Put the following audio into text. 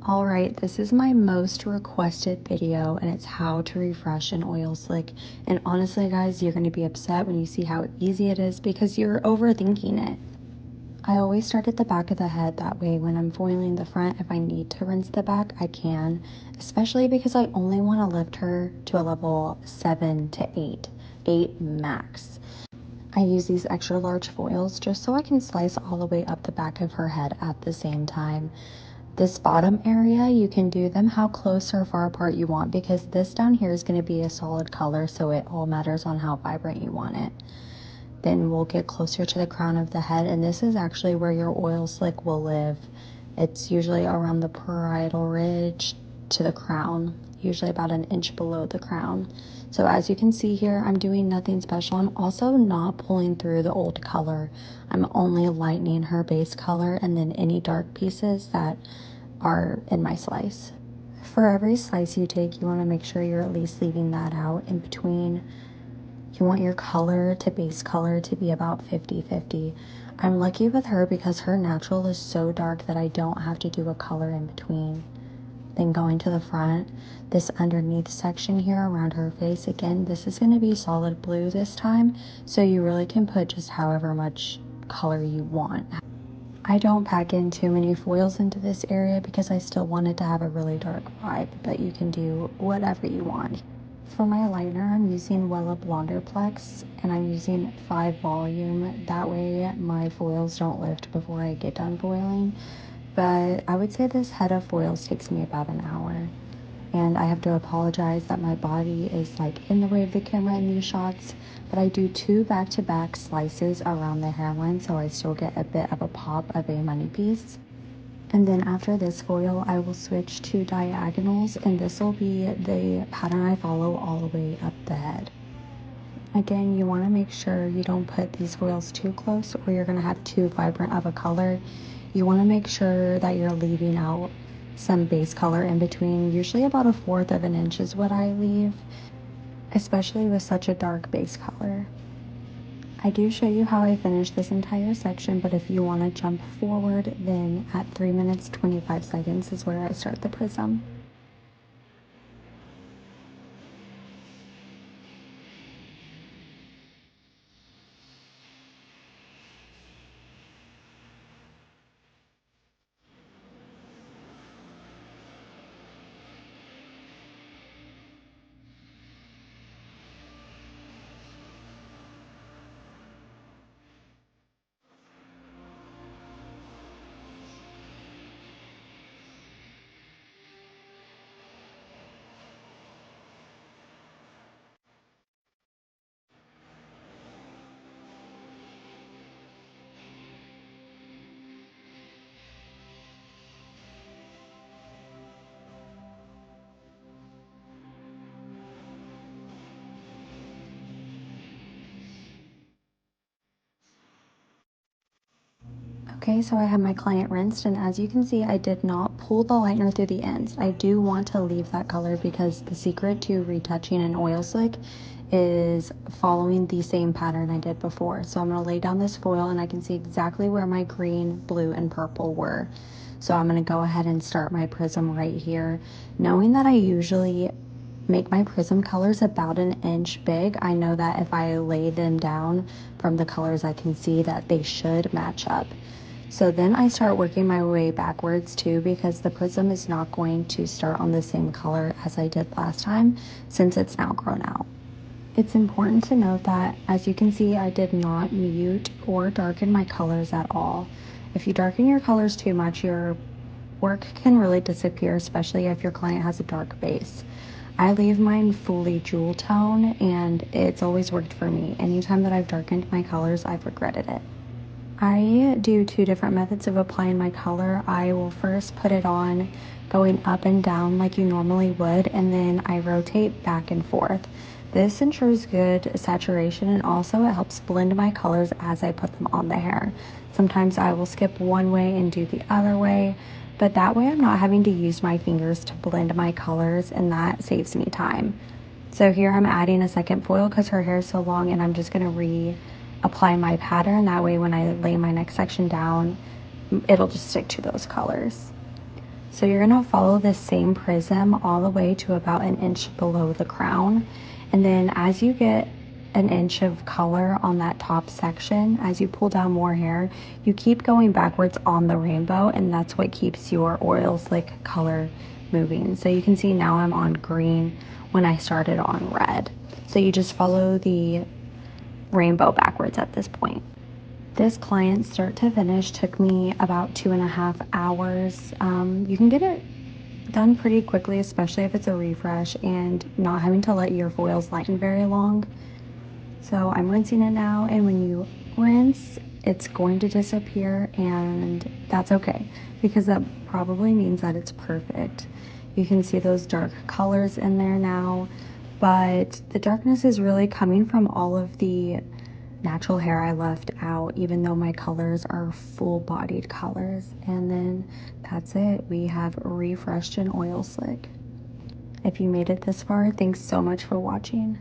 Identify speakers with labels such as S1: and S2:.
S1: Alright, this is my most requested video and it's how to refresh an oil slick. And honestly guys, you're going to be upset when you see how easy it is because you're overthinking it. I always start at the back of the head, that way when I'm foiling the front, if I need to rinse the back, I can. Especially because I only want to lift her to a level 7 to 8. 8 max. I use these extra large foils just so I can slice all the way up the back of her head at the same time. This bottom area, you can do them how close or far apart you want because this down here is going to be a solid color, so it all matters on how vibrant you want it. Then we'll get closer to the crown of the head, and this is actually where your oil slick will live. It's usually around the parietal ridge to the crown, usually about an inch below the crown. So as you can see here, I'm doing nothing special. I'm also not pulling through the old color. I'm only lightening her base color and then any dark pieces that are in my slice. For every slice you take, you want to make sure you're at least leaving that out in between. You want your color to base color to be about 50-50. I'm lucky with her because her natural is so dark that I don't have to do a color in between. Then going to the front, this underneath section here around her face, again, this is going to be solid blue this time, so you really can put just however much color you want. I don't pack in too many foils into this area because I still want it to have a really dark vibe, but you can do whatever you want. For my liner, I'm using Wella Blonderplex, and I'm using 5 volume. That way my foils don't lift before I get done foiling. But I would say this head of foils takes me about an hour. And I have to apologize that my body is like in the way of the camera in these shots, but I do 2 back-to-back slices around the hairline so I still get a bit of a pop of a money piece. And then after this foil, I will switch to diagonals, and this will be the pattern I follow all the way up the head. Again, you want to make sure you don't put these foils too close or you're going to have too vibrant of a color. You want to make sure that you're leaving out some base color in between. Usually about 1/4 of an inch is what I leave, especially with such a dark base color. I do show you how I finish this entire section, but if you want to jump forward, then at 3 minutes 25 seconds is where I start the prism. Okay, so I have my client rinsed, and as you can see, I did not pull the lightener through the ends. I do want to leave that color because the secret to retouching an oil slick is following the same pattern I did before. So I'm going to lay down this foil and I can see exactly where my green, blue, and purple were. So I'm going to go ahead and start my prism right here. Knowing that I usually make my prism colors about an inch big, I know that if I lay them down from the colors, I can see that they should match up. So then I start working my way backwards too, because the prism is not going to start on the same color as I did last time since it's now grown out. It's important to note that, as you can see, I did not mute or darken my colors at all. If you darken your colors too much, your work can really disappear, especially if your client has a dark base. I leave mine fully jewel tone, and it's always worked for me. Anytime that I've darkened my colors, I've regretted it. I do 2 different methods of applying my color. I will first put it on going up and down like you normally would, and then I rotate back and forth. This ensures good saturation, and also it helps blend my colors as I put them on the hair. Sometimes I will skip one way and do the other way, but that way I'm not having to use my fingers to blend my colors, and that saves me time. So here I'm adding a second foil because her hair is so long, and I'm just going to apply my pattern. That way when I lay my next section down, it'll just stick to those colors. So you're gonna follow the same prism all the way to about an inch below the crown. And then as you get an inch of color on that top section, as you pull down more hair, you keep going backwards on the rainbow, and that's what keeps your oil slick color moving. So you can see now I'm on green when I started on red. So you just follow the rainbow backwards at this point. This client start to finish took me about 2.5 hours. You can get it done pretty quickly, especially if it's a refresh and not having to let your foils lighten very long. So I'm rinsing it now, and when you rinse, it's going to disappear, and that's okay because that probably means that it's perfect. You can see those dark colors in there now, but the darkness is really coming from all of the natural hair I left out, even though my colors are full-bodied colors. And then that's it. We have refreshed and oil slick. If you made it this far, thanks so much for watching.